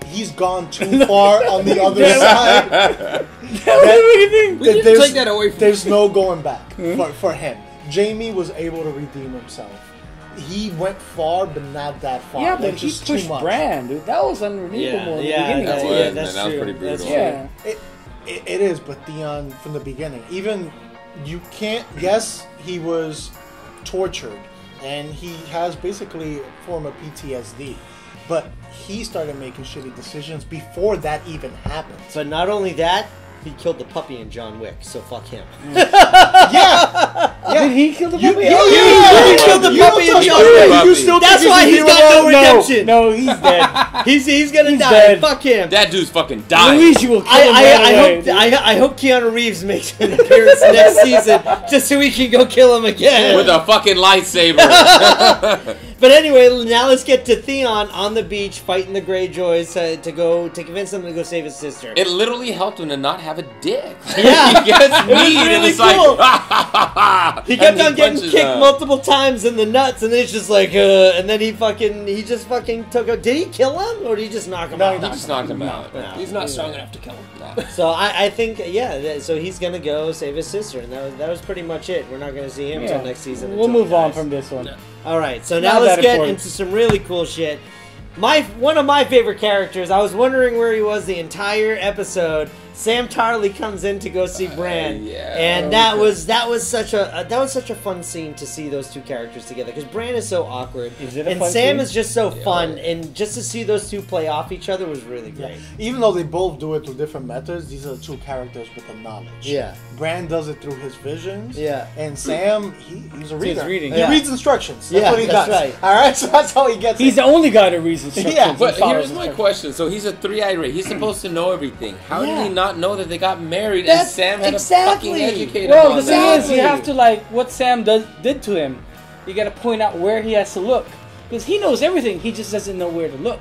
he's gone too far on the other side. We didn't take that away from There's no going back for him. Jamie was able to redeem himself. He went far, but not that far. Yeah, but he pushed Bran, dude. That was unbelievable in the beginning. That was pretty brutal. Yeah. It is, but Theon, from the beginning, even you can't... Yes, he was tortured, and he has basically a form of PTSD, but he started making shitty decisions before that even happened. But not only that, he killed the puppy in John Wick, so fuck him. Yeah. Did he kill the puppy? He killed the puppy in John Wick. That's why he's got no redemption. No, he's dead. He's gonna die. Dead. Fuck him. That dude's fucking dying. Luigi will kill him. I hope Keanu Reeves makes an appearance next season, just so we can go kill him again with a fucking lightsaber. But anyway, now let's get to Theon on the beach fighting the Greyjoys to convince them to go save his sister. It literally helped him to not have a dick. Yeah, he gets mean and it's cool. Like he kept on getting kicked multiple times in the nuts, and it's just like, and then he just fucking took out. Did he kill him or did he just knock him out? He just knocked him out. No. He's not strong enough to kill him. No. So I think so he's gonna go save his sister, and that was pretty much it. We're not gonna see him until next season. We'll move on from this one. No. All right, so now let's get into some really cool shit. One of my favorite characters. I was wondering where he was the entire episode. Sam Tarly comes in to go see Bran, and that was such a fun scene to see those two characters together, because Bran is so awkward, and Sam is just so fun, and just to see those two play off each other was really great. Yeah. Even though they both do it through different methods, these are the two characters with the knowledge. Yeah. Bran does it through his visions. Yeah. And Sam, he's a reader. He reads instructions. That's what he does. Right. All right, so that's how he gets. He's the only guy that reads instructions. Yeah. But here's my question. So he's a three-eyed ray. He's supposed to know everything. How did he not know that they got married and Sam had to fucking educate him Well, on the thing is, you have to, like, what Sam did to him, you gotta point out where he has to look. Because he knows everything, he just doesn't know where to look.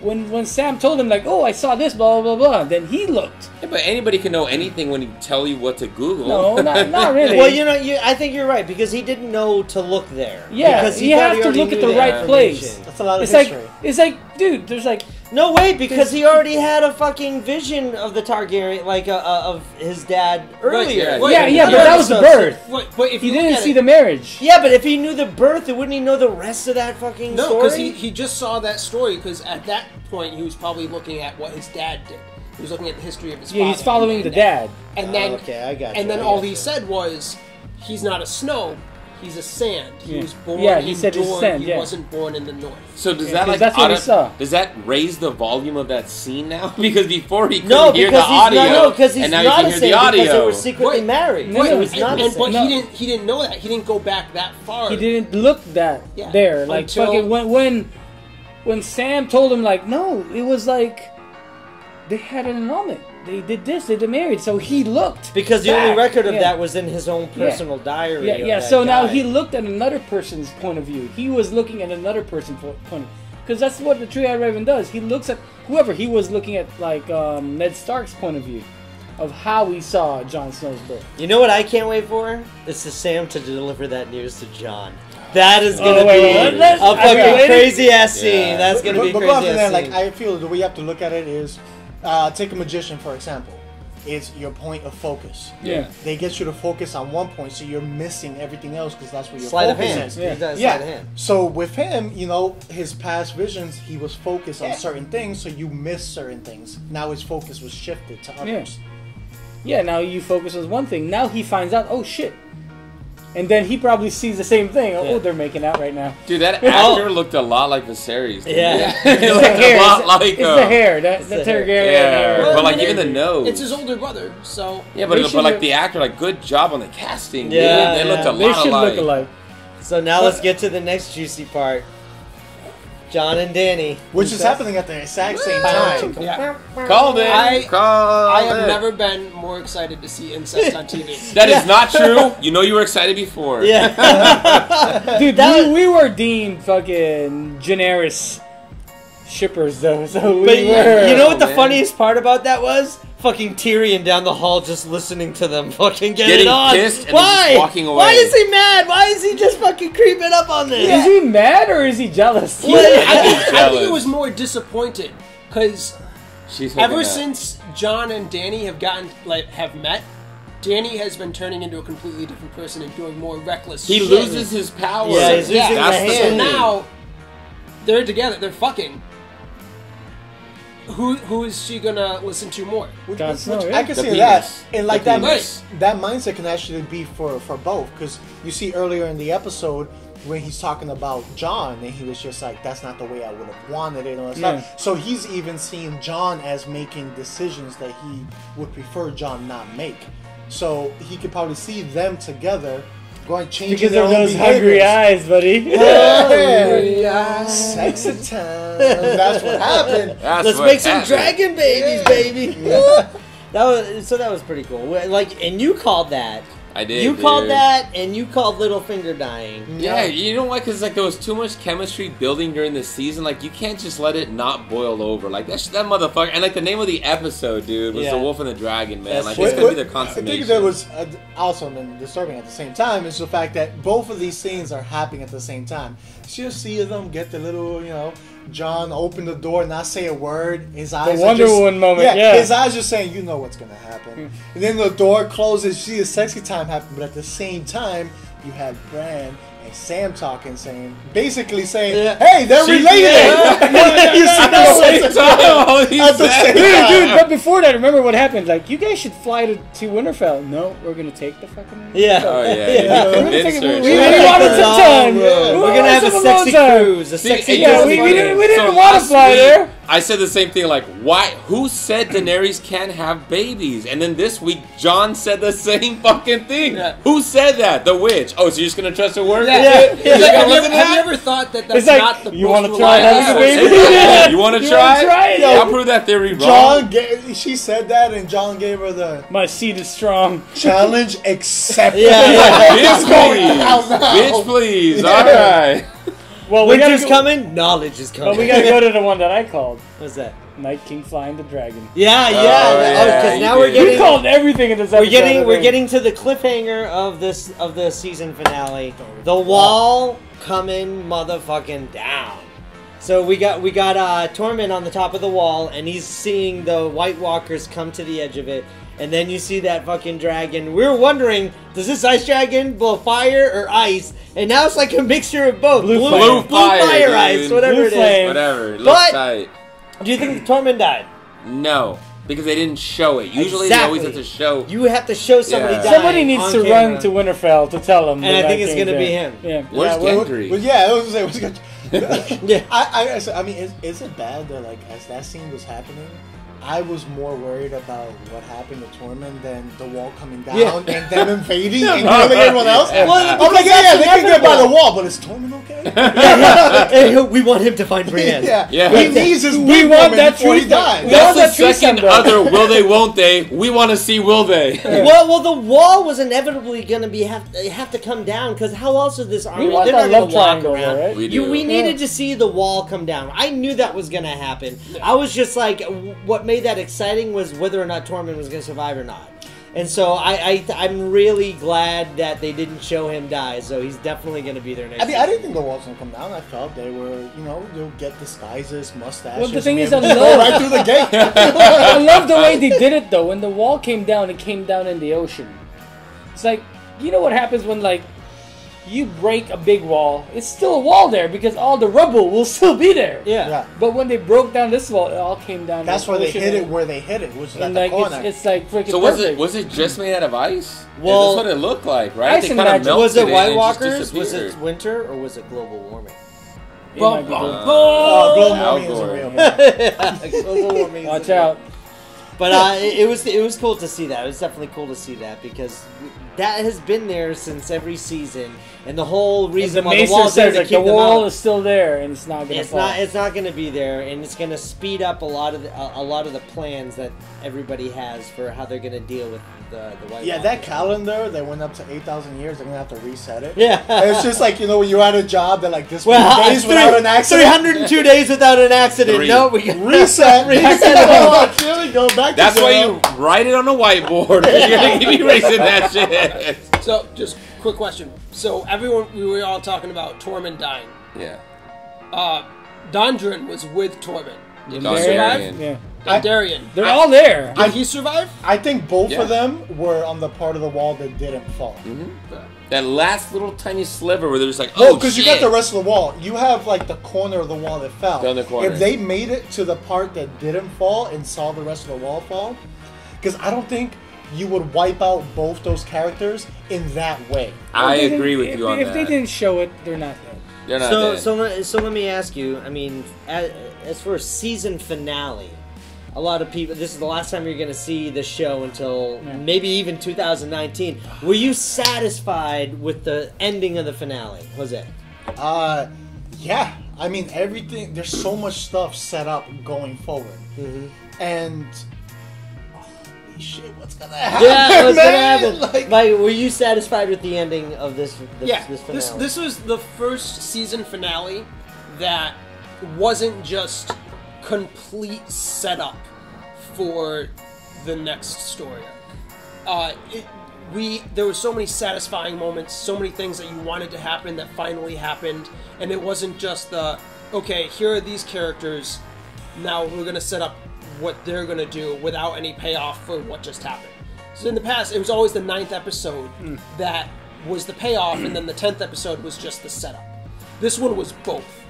When Sam told him, like, oh, I saw this, blah, blah, blah, then he looked. Yeah, but anybody can know anything when he tell you what to Google. No, not really. Well, I think you're right, because he didn't know to look there. Yeah, because you have to look at the right place. That's a lot of history. It's like, dude, there's like... No, wait, because he already had a fucking vision of the Targaryen, like, of his dad earlier. Right, yeah, but that was the birth. But if he didn't see the marriage. Yeah, but if he knew the birth, wouldn't he know the rest of that fucking story? No, because he just saw that story, because at that point he was probably looking at what his dad did. He was looking at the history of his father. Yeah, he's following the dad. And then, okay, I got you. And then all he said was, he's not a snow, he's a sand. He was born he said Dorne, he's sand, he wasn't born in the north. So does that does that raise the volume of that scene now? Because before he couldn't hear the audio, and now you can hear the audio. Because they were secretly married. He didn't know that. He didn't go back that far. He didn't look there. Like fucking when Sam told him, like, no, it was like they had an annulment. They did this. They did married. So he looked because the only record of that was in his own personal diary. Yeah. So now he looked at another person's point of view. He was looking at another person's point of view. Because that's what the Three-Eyed Raven does. He looks at whoever. He was looking at, like, Ned Stark's point of view. of how we saw Jon Snow's birth. You know what I can't wait for? It's for Sam to deliver that news to Jon. That is gonna be a fucking crazy ass scene. That's gonna be crazy ass scene. Like, I feel the way you have to look at it is, take a magician for example. It's your point of focus. Yeah. They get you to focus on one point, so you're missing everything else because that's where your sleight focus of hand. is. Yeah. Sleight of hand. So with him, you know, his past visions, he was focused on certain things, so you missed certain things. Now his focus was shifted to others. Yeah, now you focus on one thing. Now he finds out, oh shit. And then he probably sees the same thing. Oh, they're making out right now. Dude, that actor looked a lot like Viserys. Yeah. He looked a lot like... It's the hair. That's the Targaryen hair. Well, but like even the nose. It's his older brother, so... Yeah, but like the actor, like good job on the casting. Yeah. They looked a lot They should alike. look alike. So now let's get to the next juicy part. Jon and Dany. Which is happening at the exact same time. Yeah. Called it. I have never been more excited to see incest on TV. That is not true. You know you were excited before. Yeah. Dude, we were deemed fucking generous shippers, though. So we were. You know what the funniest part about that was? Fucking Tyrion down the hall just listening to them fucking getting on. Pissed and Why? just walking away. Why is he mad? Why is he just fucking creeping up on this? Is he mad or is he jealous? I think it was more disappointed because ever since Jon and Dany have met, Dany has been turning into a completely different person and doing more reckless shit. He loses his power. Yeah, he's losing the hand. So now they're together. They're fucking. Who is she gonna listen to more? Jon Snow, I can see that, and like that mindset can actually be for both, because you see earlier in the episode when he's talking about Jon, and he was just like, "That's not the way I would have wanted it," and all that stuff. So he's even seeing Jon as making decisions that he would prefer Jon not make. So he could probably see them together. Going changing because of those hungry eyes, buddy. Hungry eyes. Sexy time. That's what happened. Let's make some dragon babies, baby. That was pretty cool. Like, and you called that. I did. You called that, and you called Littlefinger dying. Yeah, you know why? Because like there was too much chemistry building during the season. Like you can't just let it not boil over. Like that motherfucker. And like the name of the episode, dude, was The Wolf and the Dragon, man. Like it's gonna be the consummation. I think that was awesome and disturbing at the same time is the fact that both of these scenes are happening at the same time. You just see them get the little, Jon open the door, not say a word. His eyes. The Wonder Woman moment. Yeah, his eyes just saying, "You know what's gonna happen." And then the door closes. You see a sexy time happen, but at the same time, you have Bran and Sam talking, basically saying, "Hey, they're related." You see at the same time. Dude, but before that, remember what happened? Like, you guys should fly to Winterfell. No, we're gonna take the fucking. Yeah. Oh yeah. We wanted some time. We're gonna have a sexy cruise. We didn't want to fly there. I said the same thing, like, why? Who said Daenerys can't have babies? And then this week, Jon said the same fucking thing. Yeah. Who said that? The witch. Oh, so you're just going to trust her word? Yeah. Have you ever thought that that's not the you want to try having a baby? You want to try? Yeah. I'll prove that theory wrong. She said that, and Jon gave her the... My seed is strong. Challenge accepted. Bitch, please. All right. Well, winter's coming, knowledge is coming. Well, we gotta go to the one that I called. What's that? Night King flying the dragon. Yeah. Because now we're getting. We called everything in this episode. We're getting to the cliffhanger of the season finale. The wall coming motherfucking down. So we got Tormund on the top of the wall, and he's seeing the White Walkers come to the edge of it. And then you see that fucking dragon. We were wondering, does this ice dragon blow fire or ice? And now it's like a mixture of both. Blue fire, ice, whatever it is. Whatever. It looks tight. Do you think Tormund died? No. Because they didn't show it. Usually they always have to show. You have to show somebody dying. Somebody needs to run to Winterfell to tell them. And I think it's going to be him. Yeah. Where's Gendry? I mean, is it bad that, like, as that scene was happening, I was more worried about what happened to Tormund than the wall coming down and them invading and killing everyone else. Well, I'm like, they can get by a wall, but is Tormund okay? We want him to find Brienne. He needs his big woman before he dies. That's the second other will they, won't they? We want to see will they. Well, the wall was inevitably going to have to come down, because how else is this army? They're not going to walk around. Right? We needed to see the wall come down. I knew that was going to happen. I was just like, what made that exciting was whether or not Tormund was going to survive or not. And so I'm really glad that they didn't show him die. So he's definitely going to be there next. I mean, I didn't think the walls would come down. I felt they were, they'll get disguises, mustaches. Well, the thing is, go right through the gate. I love the way they did it though. When the wall came down, it came down in the ocean. It's like, you know what happens when like you break a big wall? It's still a wall there because all the rubble will still be there. Yeah. But when they broke down this wall, it all came down. That's why they hit it where they hit it, which is at the corner. It's like freaking. So was it just made out of ice? Well, that's what it looked like, right? They kind of melted. Was it White it Walkers? Was it winter, or was it global warming? Global warming is real. Global warming. Watch out. But it was cool to see that. It was definitely cool to see that, because that has been there since every season, and the whole reason why the wall's there to keep them out. The wall is still there, and it's not going to fall. It's not going to be there, and it's going to speed up a lot of the plans that everybody has for how they're going to deal with the White Walkers. That calendar that went up to 8,000 years, they're going to have to reset it. Yeah. And it's just like, when you're at a job, they're like, this many days without an accident. 302 days without an accident. No, we got reset. Really go back. That's why you write it on a whiteboard. You're going to be erasing that shit. So, just quick question. So, we were all talking about Tormund dying. Yeah. Dondrin was with Tormund. Did he Dondarrion. survive? Yeah. Dondarian. They're all there. Did he survive? I think both of them were on the part of the wall that didn't fall. Mm-hmm. That last little tiny sliver where they're just like, oh, because you got the rest of the wall. You have like the corner of the wall that fell. Down the corner. If they made it to the part that didn't fall and saw the rest of the wall fall, because I don't think you would wipe out both those characters in that way. I agree with you on that. If they didn't show it, they're not dead. They're not dead. So let me ask you. I mean, as for a season finale, a lot of people, this is the last time you're going to see the show until maybe even 2019. Were you satisfied with the ending of the finale, Jose? Yeah. I mean, everything, there's so much stuff set up going forward. Mm-hmm. And, holy shit, what's going to happen? Yeah, what's going to happen? Like, were you satisfied with the ending of this finale? This was the first season finale that wasn't just complete setup for the next story arc. There were so many satisfying moments, so many things that you wanted to happen that finally happened, and it wasn't just okay, here are these characters, now we're going to set up what they're going to do without any payoff for what just happened. So in the past, it was always the 9th episode that was the payoff, and then the 10th episode was just the setup. This one was both.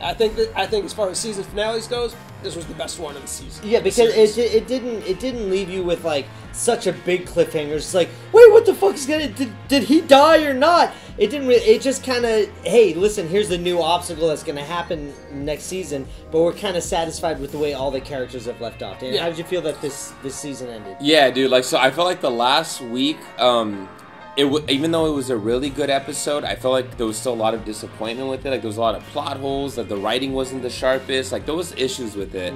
I think as far as season finales goes, this was the best one of the season. Yeah, because it didn't leave you with like such a big cliffhanger. It's like, wait, what the fuck is did he die or not? It didn't. It just kind of, hey, listen, here's the new obstacle that's going to happen next season, but we're kind of satisfied with the way all the characters have left off. Dan, how did you feel that this season ended? Yeah, dude. Like, so I felt like the last week. Even though it was a really good episode, I felt like there was still a lot of disappointment with it. Like, there was a lot of plot holes. Like, the writing wasn't the sharpest. Like, there was issues with it.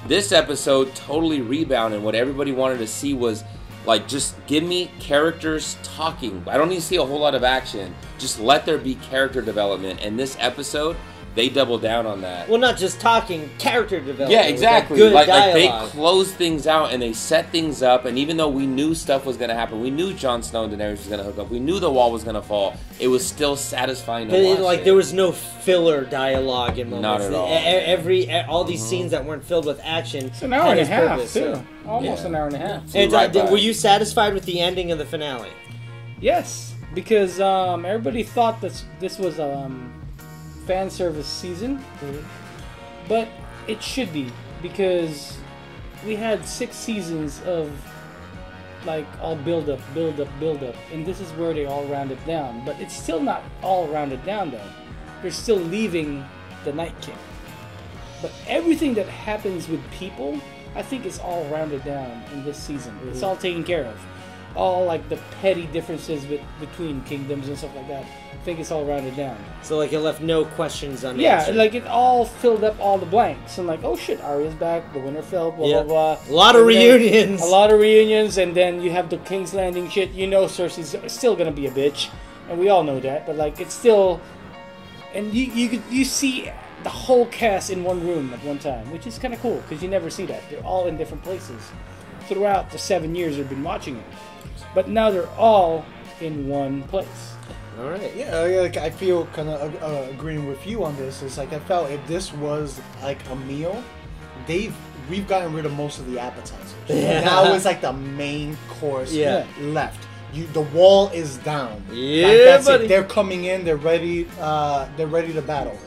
This episode totally rebounded. What everybody wanted to see was, like, just give me characters talking. I don't need to see a whole lot of action. Just let there be character development. And this episode, they doubled down on that. Well, not just talking, character development. Yeah, exactly. Good like dialogue. they closed things out and they set things up. And even though we knew stuff was going to happen, we knew Jon Snow and Daenerys was going to hook up, we knew the wall was going to fall, it was still satisfying to watch it. There was no filler dialogue in moments. Not at all. All these scenes that weren't filled with action. It's an hour and a half, purpose, too. So. Almost an hour and a half. And were you satisfied with the ending of the finale? Yes, because everybody thought this was fan service season, but it should be, because we had 6 seasons of like all build up, and this is where they all rounded down. But it's still not all rounded down though. They're still leaving the Night King. But everything that happens with people, I think, is all rounded down in this season. It's all taken care of. all like the petty differences between kingdoms and stuff like that. I think it's all rounded down. So like it left no questions unanswered. Yeah, like it all filled up all the blanks. And like, oh shit, Arya's back, the Winterfell, blah, blah, blah. A lot of reunions. A lot of reunions, and then you have the King's Landing shit. You know Cersei's still gonna be a bitch. And we all know that, but like, it's still... And you see the whole cast in one room at one time, which is kind of cool, because you never see that. They're all in different places throughout the 7 years I've been watching it. But now they're all in one place. All right. Yeah, like I feel kind of agreeing with you on this. It's like I felt if this was like a meal, we've gotten rid of most of the appetizers. Yeah. Now it's like the main course left. The wall is down. Yeah, like, that's buddy. it. They're coming in. They're ready. They're ready to battle.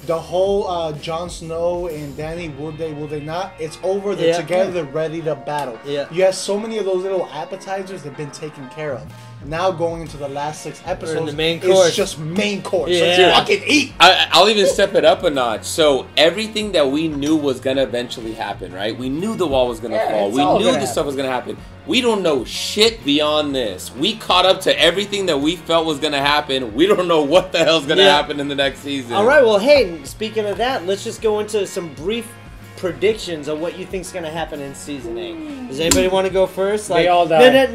The whole Jon Snow and Dany, will they not? It's over. They're together. They're ready to battle. Yeah. You have so many of those little appetizers that have been taken care of. Now going into the last 6 episodes, in the main course. It's just main course. Yeah. Let's fucking eat. I'll even step it up a notch. So everything that we knew was gonna eventually happen, right? We knew the wall was gonna fall. We knew this stuff was gonna happen. We don't know shit beyond this. We caught up to everything that we felt was gonna happen. We don't know what the hell's gonna happen in the next season. All right. Well, hey, speaking of that, let's just go into some brief predictions of what you think's going to happen in season 8. Does anybody want to go first? Like, they all die.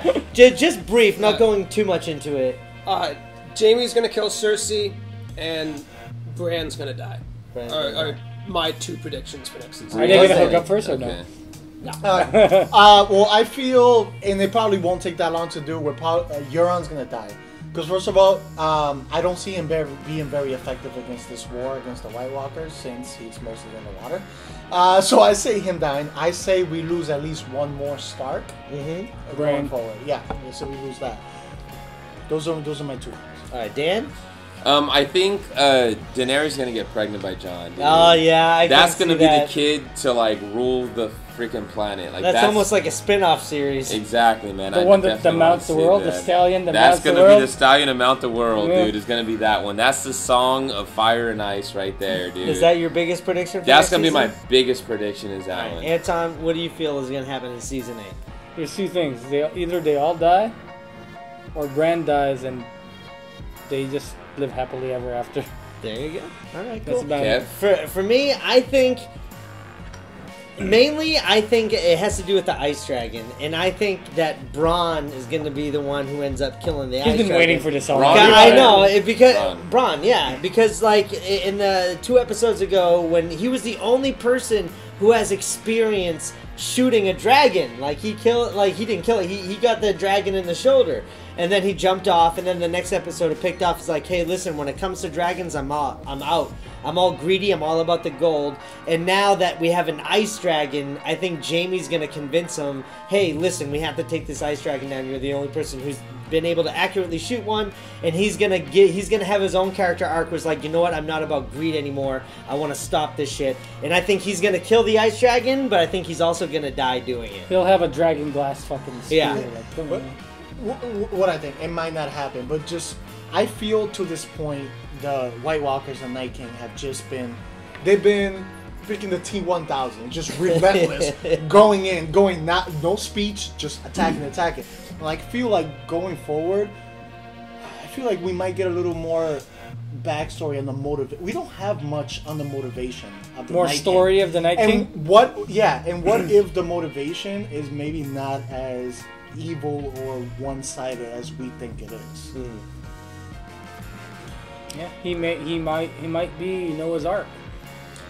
No. Just brief, not going too much into it. Jaime's gonna kill Cersei, and Bran's gonna die. Are my 2 predictions for next season. Are they gonna hook up first or no? No. Well, I feel, and it probably won't take that long to do. Euron's gonna die. Because first of all, I don't see him being very effective against this war against the White Walkers, since he's mostly in the water. So I say him dying. I say we lose at least one more Stark going forward. Yeah, so we lose that. Those are my 2. All right, Dan? I think Daenerys gonna get pregnant by Jon. Oh yeah, that's gonna be the kid to like rule the freaking planet. Like that's almost like a spin-off series. Exactly, man. The one that mounts the world, the stallion that mounts the world. That's gonna be the stallion to mount the world, dude. It's gonna be that one. That's the song of fire and ice right there, dude. Is that your biggest prediction? That's gonna be my biggest prediction. Is that one? Anton, what do you feel is gonna happen in season 8? There's 2 things. Either they all die, or Bran dies and they just live happily ever after. There you go. All right, cool. That's about it. For me, I think mainly it has to do with the ice dragon, and I think that Bronn is going to be the one who ends up killing the ice dragon. He's been waiting for this all Bronn, I know, because Bronn, because like in the 2 episodes ago, when he was the only person who has experience shooting a dragon, like he didn't kill it, he got the dragon in the shoulder. And then he jumped off, and then the next episode it picked off. It's like, hey, listen, when it comes to dragons, I'm out. I'm all greedy. I'm all about the gold. And now that we have an ice dragon, I think Jaime's going to convince him, hey, listen, we have to take this ice dragon down. You're the only person who's been able to accurately shoot one. And he's going to have his own character arc where it's like, you know what? I'm not about greed anymore. I want to stop this shit. And I think he's going to kill the ice dragon, but I think he's also going to die doing it. He'll have a dragon glass fucking spear. Yeah. Like, come on. What I think, it might not happen, but just I feel to this point the White Walkers and Night King have just been freaking the T-1000, just relentless, going no speech, just attacking. Like feel like going forward, I feel like we might get a little more backstory on the motive. We don't have much on the motivation of the Night story King. of the Night King. What if the motivation is maybe not as evil or one-sided as we think it is? Yeah, he might be Noah's Ark.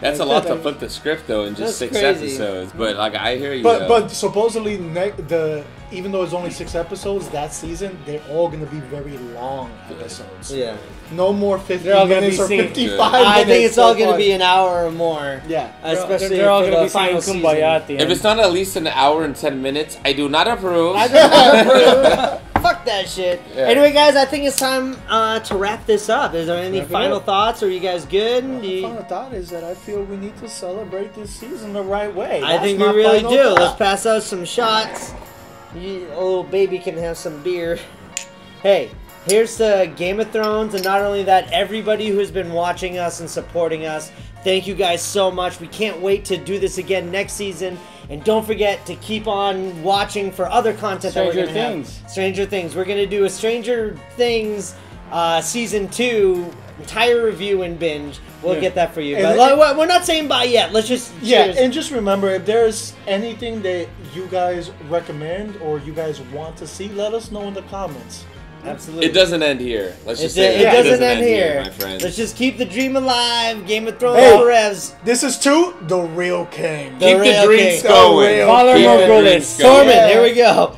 That's a lot to flip the script though in just 6 episodes. But like I hear you. But supposedly even though it's only 6 episodes that season, they're all going to be very long episodes. Yeah. No more 50 all minutes or 55 minutes. I think it's all going to be an hour or more. Yeah. Especially they're all for going to the be final singing season. Kumbaya at the end. If it's not at least an hour and 10 minutes, I do not approve. Fuck that shit. Yeah. Anyway, guys, I think it's time to wrap this up. Is there any final thoughts? Are you guys good? The final thought is that I feel we need to celebrate this season the right way. I think we really do. Let's pass out some shots. A little baby can have some beer. Hey, here's the Game of Thrones, and not only that, everybody who's been watching us and supporting us, thank you guys so much. We can't wait to do this again next season. And don't forget to keep on watching for other content that we're going to have. Stranger Things. We're going to do a Stranger Things Season 2 entire review and binge. We'll get that for you. But we're not saying bye yet. Let's just and just remember, if there's anything that you guys recommend or you guys want to see, let us know in the comments. Absolutely. It doesn't end here. Let's just say it doesn't end here, my friend. Let's just keep the dream alive. Game of Thrones Revs. This is to the real king. Keep the dreams going. Follow Morgulis. Torment, here we go.